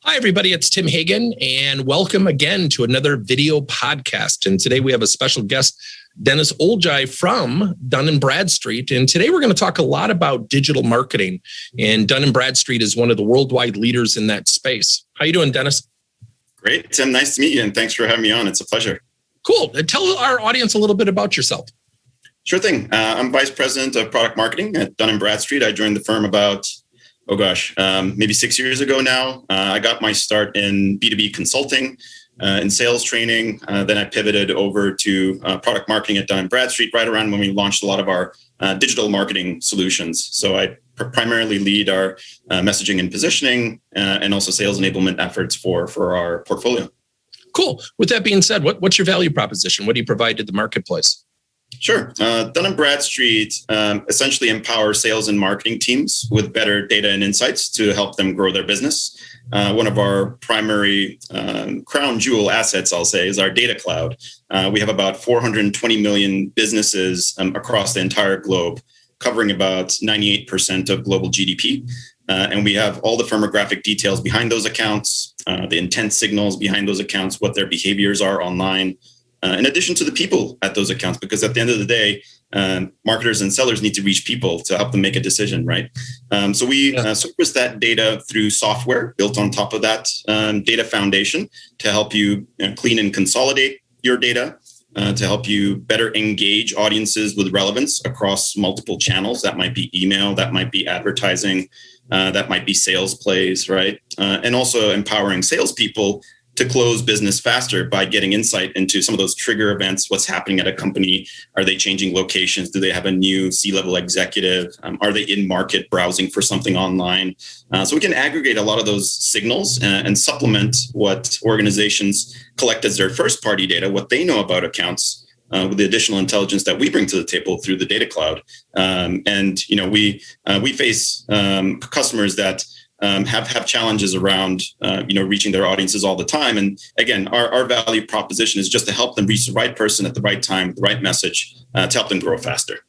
Hi, everybody. It's Tim Hagen, and welcome again to another video podcast. And today we have a special guest, Deniz Olcay from Dun & Bradstreet. And today we're going to talk a lot about digital marketing. And Dun & Bradstreet is one of the worldwide leaders in that space. How you doing, Deniz? Great, Tim. Nice to meet you, and thanks for having me on. It's a pleasure. Cool. Tell our audience a little bit about yourself. Sure thing. I'm Vice President of Product Marketing at Dun & Bradstreet. I joined the firm about maybe 6 years ago now. I got my start in B2B consulting and sales training. Then I pivoted over to product marketing at Dun & Bradstreet right around when we launched a lot of our digital marketing solutions. So I primarily lead our messaging and positioning and also sales enablement efforts for our portfolio. Cool. With that being said, what's your value proposition? What do you provide to the marketplace? Sure. Dun & Bradstreet essentially empowers sales and marketing teams with better data and insights to help them grow their business. One of our primary crown jewel assets, I'll say, is our data cloud. We have about 420 million businesses across the entire globe, covering about 98% of global GDP. And we have all the firmographic details behind those accounts, the intent signals behind those accounts, what their behaviors are online, in addition to the people at those accounts, because at the end of the day, marketers and sellers need to reach people to help them make a decision, right? So we surface that data through software built on top of that data foundation to help you clean and consolidate your data, to help you better engage audiences with relevance across multiple channels. That might be email, that might be advertising, that might be sales plays, right? And also empowering salespeople to close business faster by getting insight into some of those trigger events. What's happening at a company? Are they changing locations? Do they have a new C-level executive? Are they in market browsing for something online? So we can aggregate a lot of those signals and supplement what organizations collect as their first-party data, what they know about accounts, with the additional intelligence that we bring to the table through the data cloud. We face customers that have challenges around reaching their audiences all the time. And again, our value proposition is just to help them reach the right person at the right time, the right message, to help them grow faster.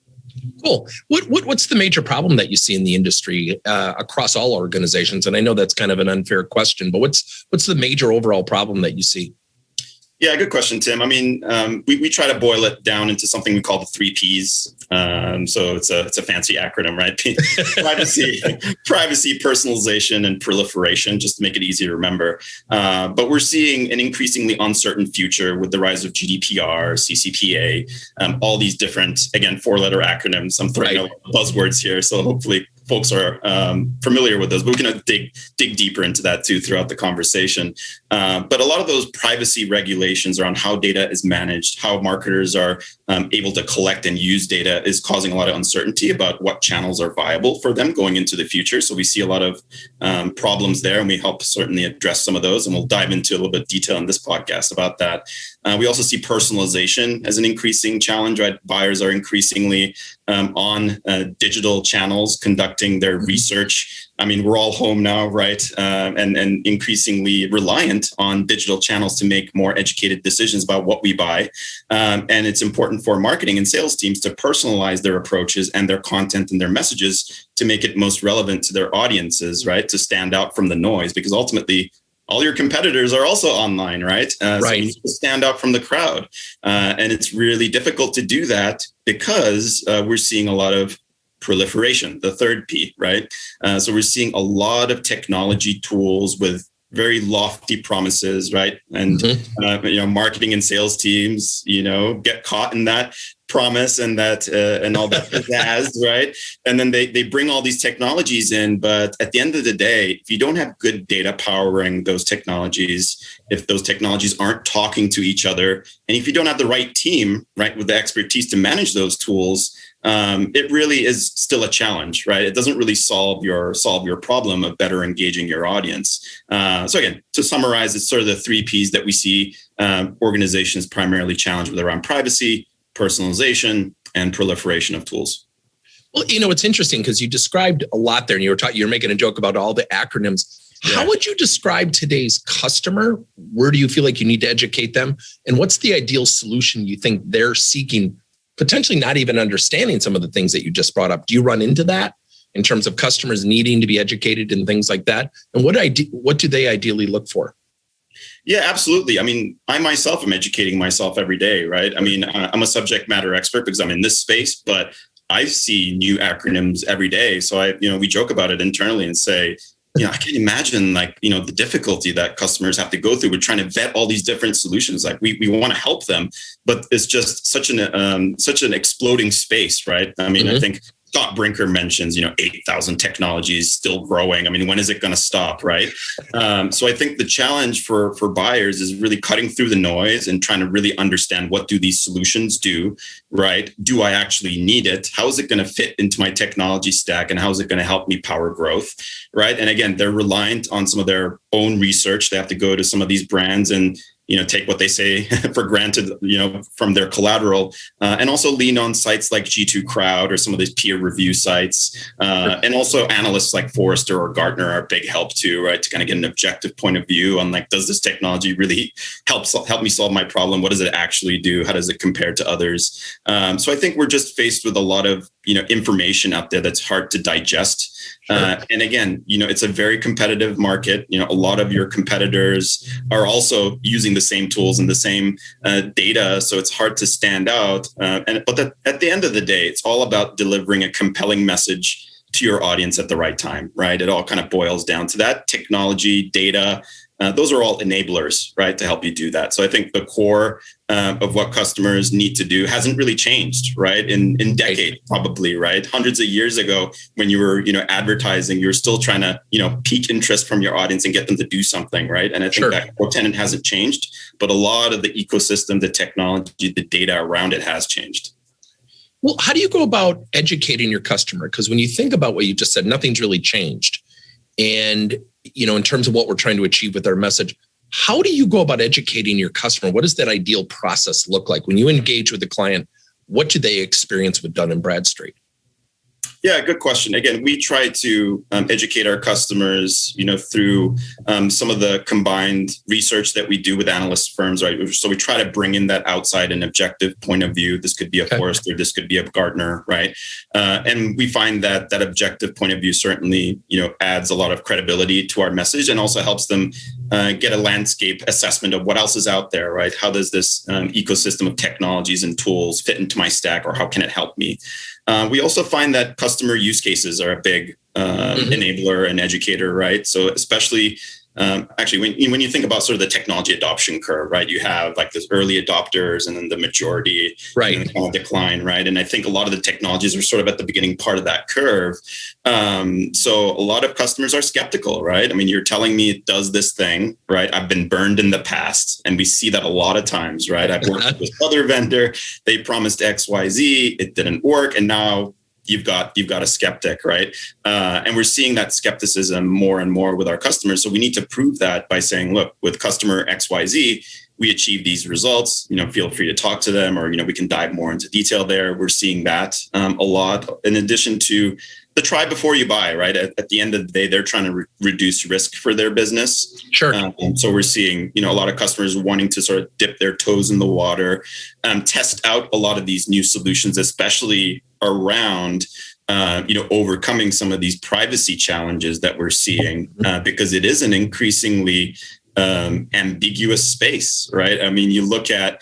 Cool. What's the major problem that you see in the industry across all organizations? And I know that's kind of an unfair question, but what's the major overall problem that you see? Yeah, good question, Tim. I mean, we try to boil it down into something we call the 3 Ps. So it's a fancy acronym, right? privacy, personalization, and proliferation, just to make it easy to remember. But we're seeing an increasingly uncertain future with the rise of GDPR, CCPA, all these different, again, 4-letter acronyms. I'm throwing out buzzwords here, so hopefully folks are familiar with those, but we can dig deeper into that too throughout the conversation. But a lot of those privacy regulations around how data is managed, how marketers are able to collect and use data is causing a lot of uncertainty about what channels are viable for them going into the future. So we see a lot of problems there, and we help certainly address some of those. And we'll dive into a little bit of detail in this podcast about that. We also see personalization as an increasing challenge, right? Buyers are increasingly on digital channels conducting their research. I mean, we're all home now, right? And increasingly reliant on digital channels to make more educated decisions about what we buy. And it's important for marketing and sales teams to personalize their approaches and their content and their messages to make it most relevant to their audiences, right? To stand out from the noise, because ultimately, all your competitors are also online, right? So you need to stand out from the crowd. And it's really difficult to do that because we're seeing a lot of proliferation, the 3rd P, right? So we're seeing a lot of technology tools with very lofty promises, right? And marketing and sales teams, get caught in that promise and that and all that pizzazz, right? And then they bring all these technologies in, but at the end of the day, if you don't have good data powering those technologies, if those technologies aren't talking to each other, and if you don't have the right team, right, with the expertise to manage those tools, it really is still a challenge, right? It doesn't really solve your problem of better engaging your audience. So again, to summarize, it's sort of the 3 Ps that we see organizations primarily challenged with around privacy, personalization, and proliferation of tools. Well, it's interesting because you described a lot there, and you're making a joke about all the acronyms. Yeah. How would you describe today's customer? Where do you feel like you need to educate them? And what's the ideal solution you think they're seeking, potentially not even understanding some of the things that you just brought up? Do you run into that? in terms of customers needing to be educated and things like that? And what do they ideally look for? Yeah, absolutely. I mean, I myself am educating myself every day, right? I mean, I'm a subject matter expert because I'm in this space, but I see new acronyms every day. So we joke about it internally and say, I can't imagine the difficulty that customers have to go through with trying to vet all these different solutions. Like we want to help them, but it's just such an exploding space, right? I mean, I think Scott Brinker mentions, 8,000 technologies still growing. I mean, when is it going to stop, right? So I think the challenge for buyers is really cutting through the noise and trying to really understand, what do these solutions do, right? Do I actually need it? How is it going to fit into my technology stack? And how is it going to help me power growth, right? And again, they're reliant on some of their own research. They have to go to some of these brands and take what they say for granted, from their collateral, and also lean on sites like G2 Crowd or some of these peer review sites. And also analysts like Forrester or Gartner are a big help too, right? To kind of get an objective point of view on does this technology really help me solve my problem? What does it actually do? How does it compare to others? So I think we're just faced with a lot of, information out there that's hard to digest. And again, it's a very competitive market. A lot of your competitors are also using the same tools and the same data. So it's hard to stand out. But at the end of the day, it's all about delivering a compelling message to your audience at the right time, right? It all kind of boils down to that. Technology, data, those are all enablers, right, to help you do that. So I think the core of what customers need to do hasn't really changed, right? In decades, probably, right? Hundreds of years ago, when you were, advertising, you're still trying to, pique interest from your audience and get them to do something, right? And I think that core tenet hasn't changed, but a lot of the ecosystem, the technology, the data around it has changed. Well, how do you go about educating your customer? Because when you think about what you just said, nothing's really changed. And, in terms of what we're trying to achieve with our message, how do you go about educating your customer? What does that ideal process look like? When you engage with the client, what do they experience with Dun & Bradstreet? Yeah, good question. Again, we try to educate our customers, through some of the combined research that we do with analyst firms, right? So we try to bring in that outside and objective point of view. This could be a Forrester, this could be a Gartner, right? And we find that objective point of view certainly, adds a lot of credibility to our message and also helps them get a landscape assessment of what else is out there, right? How does this ecosystem of technologies and tools fit into my stack, or how can it help me? We also find that customer use cases are a big enabler and educator, right? So especially actually, when you think about sort of the technology adoption curve, right, you have this early adopters and then the majority, right, and kind of decline, right? And I think a lot of the technologies are sort of at the beginning part of that curve. So a lot of customers are skeptical, right? I mean, you're telling me it does this thing, right? I've been burned in the past, and we see that a lot of times, right? I've worked with this other vendor, they promised X, Y, Z, it didn't work, and now you've got a skeptic, right? And we're seeing that skepticism more and more with our customers. So we need to prove that by saying, look, with customer XYZ, we achieve these results. Feel free to talk to them, or we can dive more into detail there. We're seeing that a lot. In addition to the try before you buy, right? At the end of the day, they're trying to reduce risk for their business. Sure. So we're seeing, a lot of customers wanting to sort of dip their toes in the water, test out a lot of these new solutions, especially around, overcoming some of these privacy challenges that we're seeing, because it is an increasingly ambiguous space, right? I mean, you look at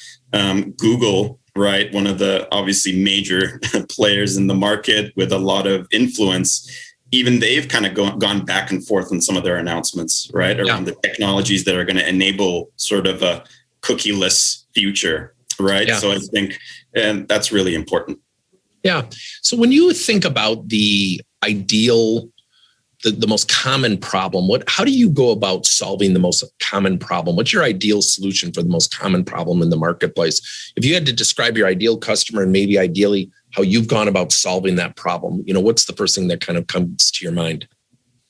Google, right? One of the obviously major players in the market with a lot of influence. Even they've kind of gone back and forth on some of their announcements, right? Around the technologies that are going to enable sort of a cookieless future, right? So I think that's really important. Yeah. So when you think about the ideal, the most common problem, how do you go about solving the most common problem? What's your ideal solution for the most common problem in the marketplace? If you had to describe your ideal customer and maybe ideally how you've gone about solving that problem, what's the first thing that kind of comes to your mind?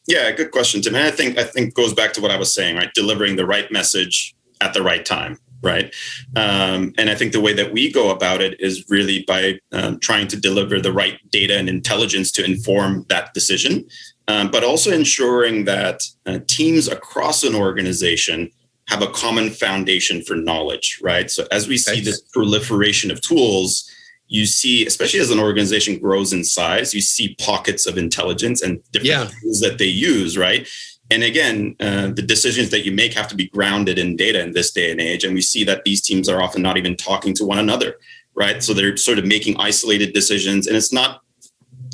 Yeah, good question, Tim. And I think goes back to what I was saying, right? Delivering the right message at the right time. Right. And I think the way that we go about it is really by trying to deliver the right data and intelligence to inform that decision, but also ensuring that teams across an organization have a common foundation for knowledge. Right. So as we see this proliferation of tools, you see, especially as an organization grows in size, you see pockets of intelligence and different tools that they use, right? And again, the decisions that you make have to be grounded in data in this day and age. And we see that these teams are often not even talking to one another, right? So they're sort of making isolated decisions, and it's not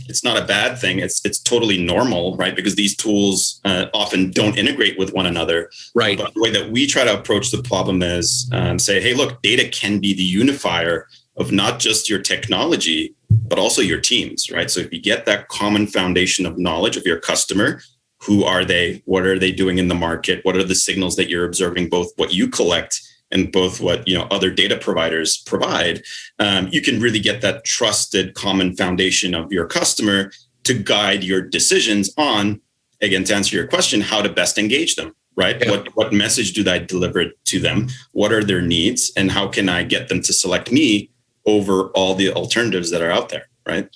a bad thing. It's totally normal, right? Because these tools often don't integrate with one another. Right. But the way that we try to approach the problem is say, hey, look, data can be the unifier of not just your technology, but also your teams, right? So if you get that common foundation of knowledge of your customer, who are they? What are they doing in the market? What are the signals that you're observing, both what you collect and both what other data providers provide? You can really get that trusted common foundation of your customer to guide your decisions on, again, to answer your question, how to best engage them, right? Yeah. What message do I deliver to them? What are their needs? And how can I get them to select me over all the alternatives that are out there, right?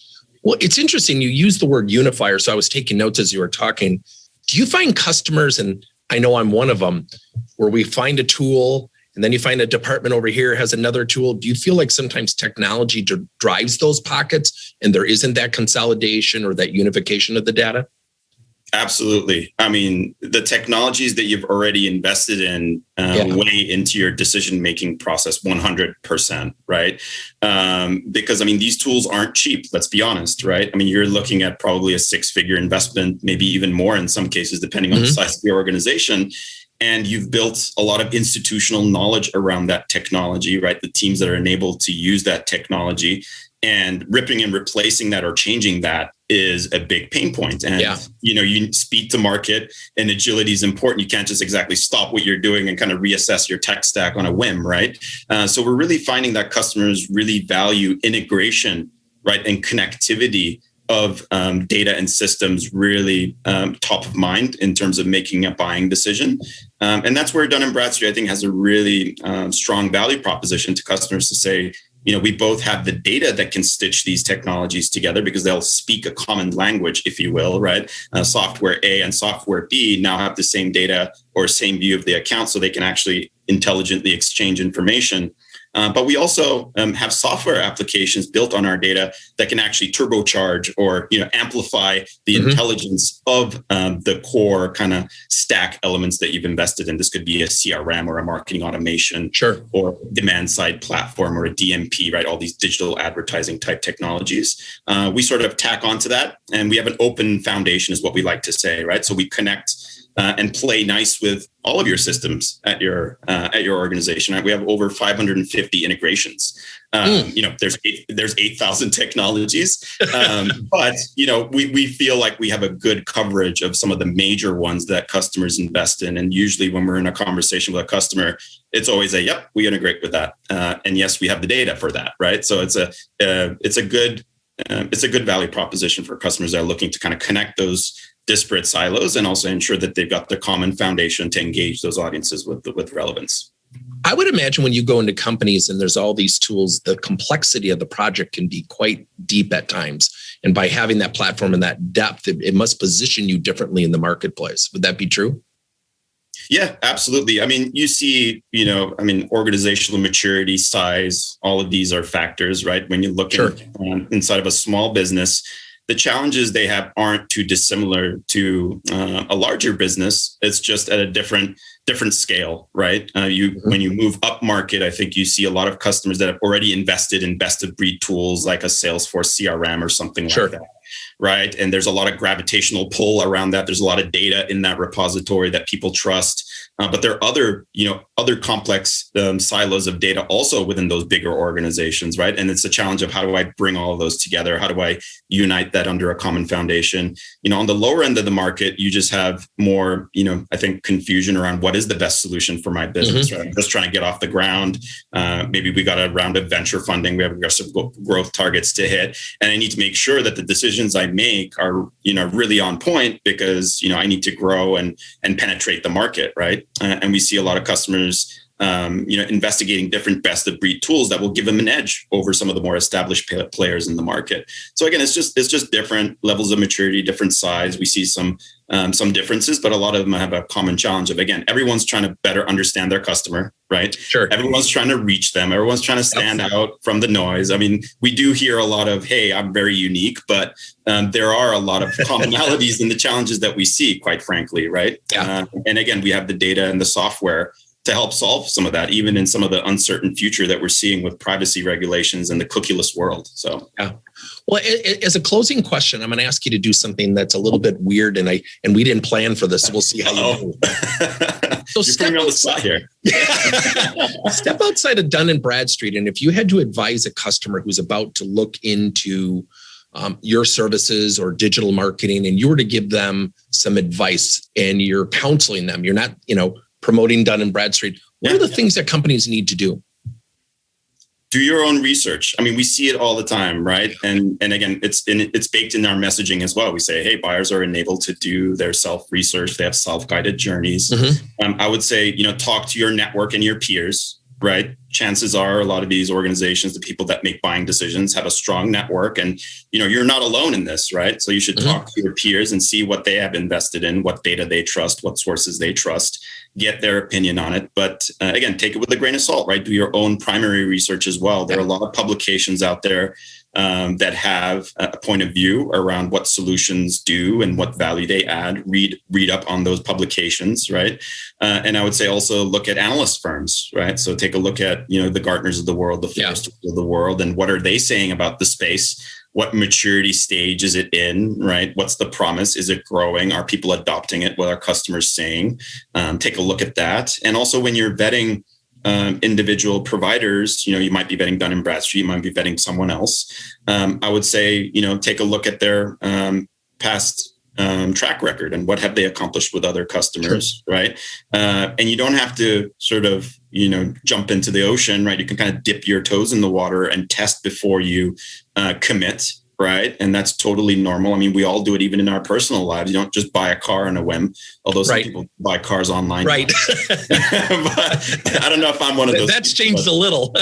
Well, it's interesting. You use the word unifier. So I was taking notes as you were talking. Do you find customers, and I know I'm one of them, where we find a tool and then you find a department over here has another tool? Do you feel like sometimes technology drives those pockets and there isn't that consolidation or that unification of the data? Absolutely. I mean, the technologies that you've already invested in weigh into your decision-making process 100%, right? Because, I mean, these tools aren't cheap, let's be honest, right? I mean, you're looking at probably a six-figure investment, maybe even more in some cases, depending on the size of your organization. And you've built a lot of institutional knowledge around that technology, right? The teams that are enabled to use that technology, and ripping and replacing that or changing that is a big pain point. And, you speed to market and agility is important. You can't just exactly stop what you're doing and kind of reassess your tech stack on a whim, right? So we're really finding that customers really value integration, right? And connectivity of data and systems really top of mind in terms of making a buying decision. And that's where Dun & Bradstreet, I think, has a really strong value proposition to customers to say, we both have the data that can stitch these technologies together because they'll speak a common language, if you will, right? Software A and software B now have the same data or same view of the account, so they can actually intelligently exchange information. But we also have software applications built on our data that can actually turbocharge or amplify the intelligence of the core kind of stack elements that you've invested in. This could be a CRM or a marketing automation, or demand side platform or a DMP, right? All these digital advertising type technologies. We sort of tack onto that, and we have an open foundation, is what we like to say, right? So we connect and play nice with all of your systems at your organization. Right? We have over 550 integrations. There's 8,000 technologies, but we feel like we have a good coverage of some of the major ones that customers invest in. And usually, when we're in a conversation with a customer, it's always yep, we integrate with that, and yes, we have the data for that, right? So it's a good value proposition for customers that are looking to kind of connect those disparate silos and also ensure that they've got the common foundation to engage those audiences with relevance. I would imagine when you go into companies and there's all these tools, the complexity of the project can be quite deep at times. And by having that platform and that depth, it must position you differently in the marketplace. Would that be true? Yeah, absolutely. I mean, you see, organizational maturity, size, all of these are factors, right? When you look inside of a small business, the challenges they have aren't too dissimilar to a larger business. It's just at a different scale, right? When you move up market, I think you see a lot of customers that have already invested in best of breed tools like a Salesforce CRM or something like that, right? And there's a lot of gravitational pull around that. There's a lot of data in that repository that people trust. But there are other complex silos of data also within those bigger organizations, right? And it's a challenge of how do I bring all of those together? How do I unite that under a common foundation? On the lower end of the market, you just have more, I think, confusion around what is the best solution for my business, right? I'm just trying to get off the ground. Maybe we got a round of venture funding. We have aggressive growth targets to hit. And I need to make sure that the decisions I make are, really on point because, I need to grow and penetrate the market, right? And we see a lot of customers investigating different best of breed tools that will give them an edge over some of the more established players in the market. So again, it's just different levels of maturity, different size. We see some differences, but a lot of them have a common challenge of, again, everyone's trying to better understand their customer, right? Sure. Everyone's trying to reach them. Everyone's trying to stand out from the noise. I mean, we do hear a lot of, hey, I'm very unique, but there are a lot of commonalities in the challenges that we see, quite frankly, right? Yeah. And again, we have the data and the software to help solve some of that, even in some of the uncertain future that we're seeing with privacy regulations and the cookieless world. So, yeah. Well, as a closing question, I'm going to ask you to do something that's a little bit weird, and we didn't plan for this. So we'll see how you do. So you're putting me on the spot here. Step outside of Dun & Bradstreet, and if you had to advise a customer who's about to look into your services or digital marketing, and you were to give them some advice, and you're counseling them, you're not, promoting Dun & Bradstreet. What are the things that companies need to do? Do your own research. I mean, we see it all the time, right? And again, it's baked in our messaging as well. We say, hey, buyers are enabled to do their self-research. They have self-guided journeys. Mm-hmm. I would say, talk to your network and your peers, right? Chances are a lot of these organizations, the people that make buying decisions, have a strong network, and you're not alone in this, right? So you should talk to your peers and see what they have invested in, what data they trust, what sources they trust, get their opinion on it. But again, take it with a grain of salt, right? Do your own primary research as well. There are a lot of publications out there that have a point of view around what solutions do and what value they add. Read up on those publications, right? And I would say also look at analyst firms, right? So take a look at the Gartners of the world, the Forresters of the world, and what are they saying about the space? What maturity stage is it in, right? What's the promise? Is it growing? Are people adopting it? What are customers saying? Take a look at that. And also when you're vetting individual providers, you might be vetting Dun & Bradstreet, you might be vetting someone else. I would say, take a look at their past track record and what have they accomplished with other customers, right? And you don't have to sort of, jump into the ocean, right? You can kind of dip your toes in the water and test before you commit, right? And that's totally normal. I mean, we all do it even in our personal lives. You don't just buy a car on a whim, although some people buy cars online. Right. But I don't know if I'm one of those. That's changed a little.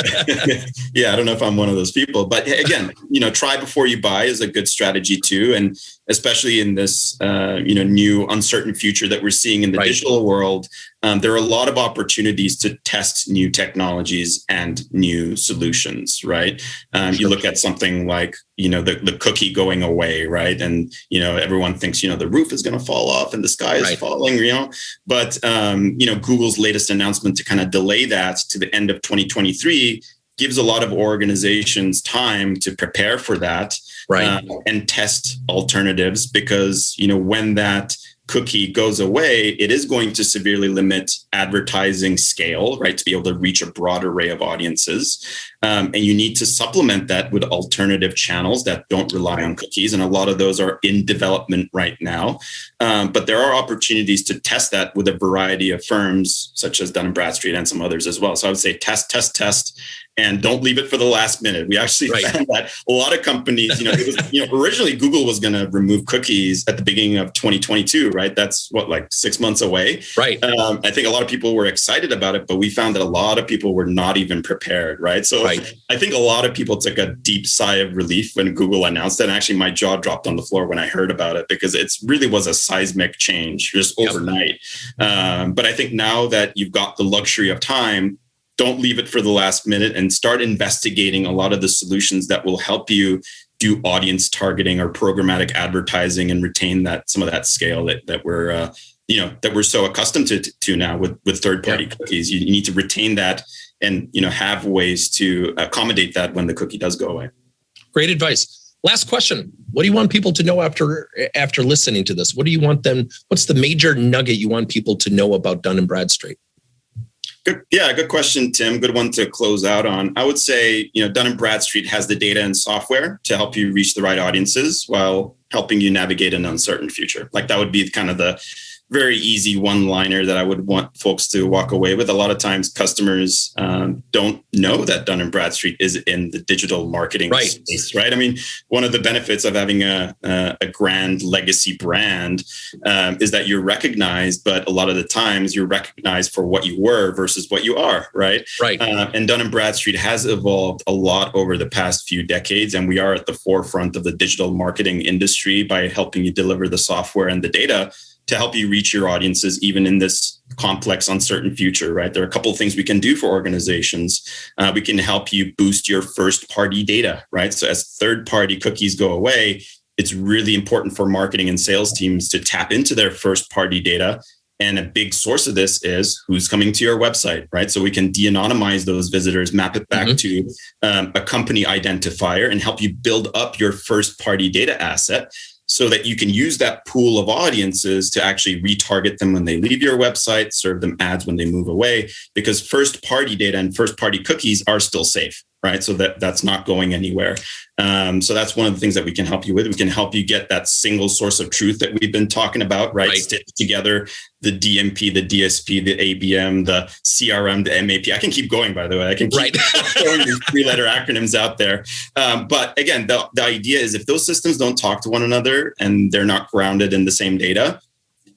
Yeah, I don't know if I'm one of those people. But again, try before you buy is a good strategy too. And especially in this, new uncertain future that we're seeing in the digital world, there are a lot of opportunities to test new technologies and new solutions, right? You look at something like, the cookie going away, right? And, everyone thinks, the roof is going to fall off and the sky is falling, but, Google's latest announcement to kind of delay that to the end of 2023 gives a lot of organizations time to prepare for that, and test alternatives, because, when that cookie goes away, it is going to severely limit advertising scale, right? To be able to reach a broad array of audiences. And you need to supplement that with alternative channels that don't rely on cookies. And a lot of those are in development right now. But there are opportunities to test that with a variety of firms, such as Dun & Bradstreet and some others as well. So I would say test, and don't leave it for the last minute. We actually found that a lot of companies, originally Google was going to remove cookies at the beginning of 2022, right? That's 6 months away. Right. I think a lot of people were excited about it, but we found that a lot of people were not even prepared, right? So I think a lot of people took a deep sigh of relief when Google announced it. And actually my jaw dropped on the floor when I heard about it, because it really was a seismic change just overnight. But I think now that you've got the luxury of time, don't leave it for the last minute and start investigating a lot of the solutions that will help you do audience targeting or programmatic advertising and retain some of that scale that we're so accustomed to now with third-party cookies. You need to retain that and have ways to accommodate that when the cookie does go away. Great advice. Last question. What do you want people to know after listening to this? What do you want them? What's the major nugget you want people to know about Dun & Bradstreet? Good question, Tim. Good one to close out on. I would say, Dun & Bradstreet has the data and software to help you reach the right audiences while helping you navigate an uncertain future. Like that would be kind of the very easy one-liner that I would want folks to walk away with. A lot of times customers don't know that Dun & Bradstreet is in the digital marketing space, right? I mean, one of the benefits of having a grand legacy brand is that you're recognized, but a lot of the times you're recognized for what you were versus what you are, right? Right. And Dun & Bradstreet has evolved a lot over the past few decades, and we are at the forefront of the digital marketing industry by helping you deliver the software and the data to help you reach your audiences, even in this complex, uncertain future, right? There are a couple of things we can do for organizations. We can help you boost your first-party data, right? So as third-party cookies go away, it's really important for marketing and sales teams to tap into their first-party data. And a big source of this is who's coming to your website, right? So we can de-anonymize those visitors, map it back to a company identifier, and help you build up your first-party data asset, so that you can use that pool of audiences to actually retarget them when they leave your website, serve them ads when they move away, because first-party data and first-party cookies are still safe, right? So that's not going anywhere. So that's one of the things that we can help you with. We can help you get that single source of truth that we've been talking about, right? Stitch together the DMP, the DSP, the ABM, the CRM, the MAP. I can keep going, by the way. I can keep throwing these three-letter acronyms out there. But again, the idea is if those systems don't talk to one another and they're not grounded in the same data,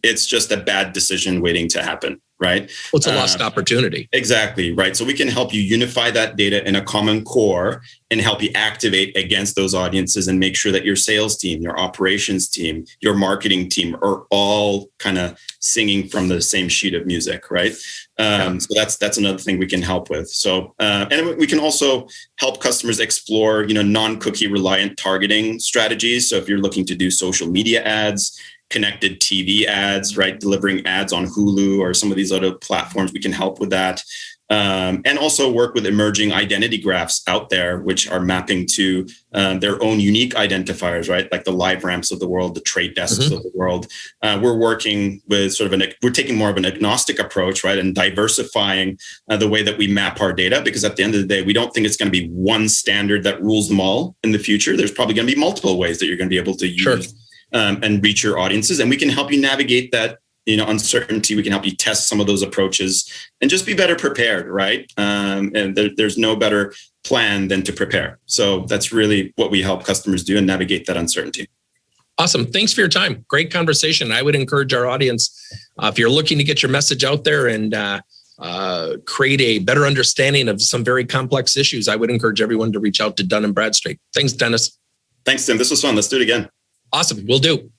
it's just a bad decision waiting to happen, right? Well, it's a lost opportunity. Exactly, right? So we can help you unify that data in a common core and help you activate against those audiences and make sure that your sales team, your operations team, your marketing team are all kind of singing from the same sheet of music, right? So that's another thing we can help with. So, and we can also help customers explore, non-cookie reliant targeting strategies. So if you're looking to do social media ads, connected TV ads, right? Delivering ads on Hulu or some of these other platforms, we can help with that. And also work with emerging identity graphs out there, which are mapping to their own unique identifiers, right? Like the LiveRamps of the world, the Trade Desks of the world. We're working with we're taking more of an agnostic approach, right? And diversifying the way that we map our data, because at the end of the day, we don't think it's going to be one standard that rules them all in the future. There's probably going to be multiple ways that you're going to be able to use and reach your audiences. And we can help you navigate that, uncertainty. We can help you test some of those approaches and just be better prepared, right? And there's no better plan than to prepare. So that's really what we help customers do and navigate that uncertainty. Awesome. Thanks for your time. Great conversation. I would encourage our audience, if you're looking to get your message out there and create a better understanding of some very complex issues, I would encourage everyone to reach out to Dun & Bradstreet. Thanks, Deniz. Thanks, Tim. This was fun. Let's do it again. Awesome. Will do.